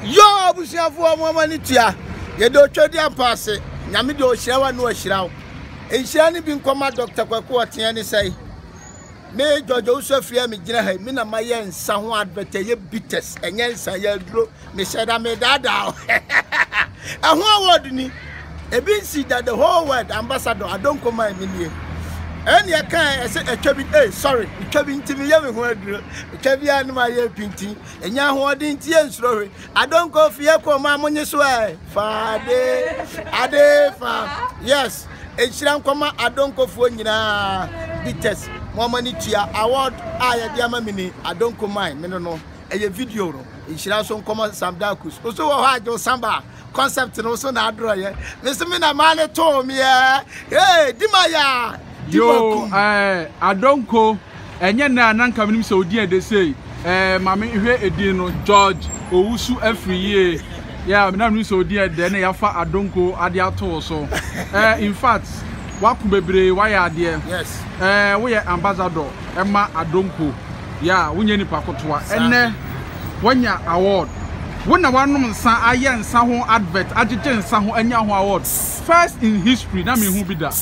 Yo, busiafo mama ni tia. Ye do twedi ampase. Nyame de o hirawa no ahirawo. Enhira ni bi nkoma Dr. Kwaku Oteng ni sei. Me Jojo Usofia me gina ha me na maye nsa ho advert ye bitters enye nsa ya duro me sheda me dada. Ehun award ni ebi nsi that the whole world ambassador Adonko man me nie. Eni e kan e se etwa sorry etwa bi ntimi ye me ho aduro etwa bi anu ma ye pinti enya ho odi nti e nsuro Adonko fie ko ma munye so e ade fa yes enhira nkoma Adonko fuo nyina bitters Momani tia award aya diama mini Adonko mine me no eye video no enhira so nkoma samdakus so wo ha jo samba concept no so na adro ye me se me na mane to me hey dimaya yo Adonko enye na nanka minim se odi e de sei mame hwe edi no George owusu afriye yeah me na minim se odi e de na ya fa Adonko ade ato so in fact waku bebre waya ade yes we ambassador Emma Adonko yeah wunye ni pakotoa enne wanya award wona wanum nsa aye nsa ho advert agege nsa ho anya ho award first in history na me hu bi da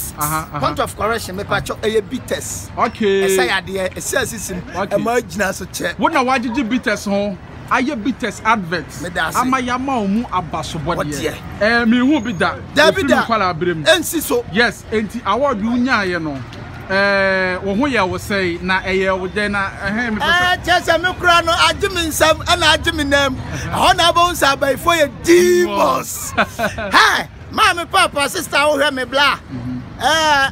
point of correction me pacho eye bitters okay esa ade esa sisim e ma gina so che wona wagege bitters ho aye bitters advert ama yama omu abasobode me hu bi da David kwala abrem ensi so yes enti award unya aye no wo ho ye wo sei na eye wo de na me chese me kura no agimi nsam na agimi nam ho na bo nsa bai fo ye demons hey mama papa sister wo hwe me bla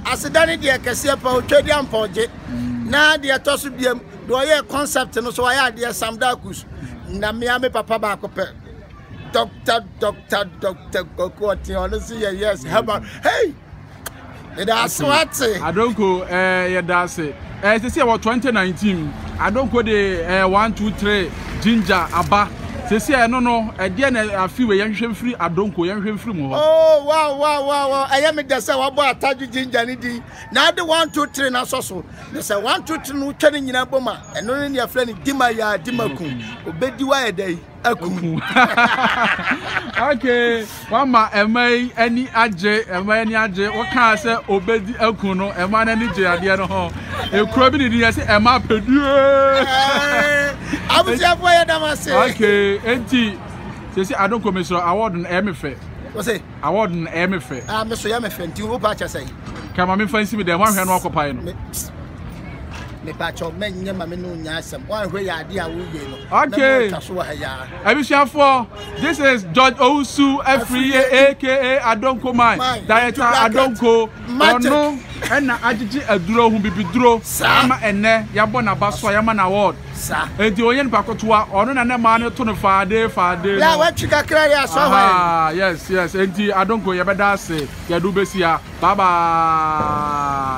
asedane de kese pa o twedi ampoje na de toso biem do ye concept no so ya de samdakus na me papa ba ko pe Dr. Kwaku Oteng honestly yes hey that's what Adonko that's it say about 2019 Adonko de 1 2 3 ginger aba say no de na afi we yenhwe free Adonko yenhwe free mu ho oh wow I am the say wa bo ataju ginger ni di na de 1 2 3 na so they say 1 2 3 no twene nyina boma eno ne ya friend dimaya dimakun obedi wa edai akum okay mama emai any age what can say obedi akun no ema na ni je ade no ho ekuro bi ni say ema pedu abuja for ya damase okay enti say Adonko me so award na emefe what say award na emefe me so ya mefe nti wo pa cha say kama me fancy me dem wan hwe no okopai no me pacho menye ma me no nya asem wan hwe ya ade a wo ye no okay Abisiafo, this is George Owusu Afriye aka Adonko man director Adonko ono ena agigi aduro hu bibiduro ama enne yabo na baso yama na award enti onye ni pakotoa ono na ne ma ne to no faade la wa twika kra ya so ha yes enti Adonko yebeda ase yadu besia bye bye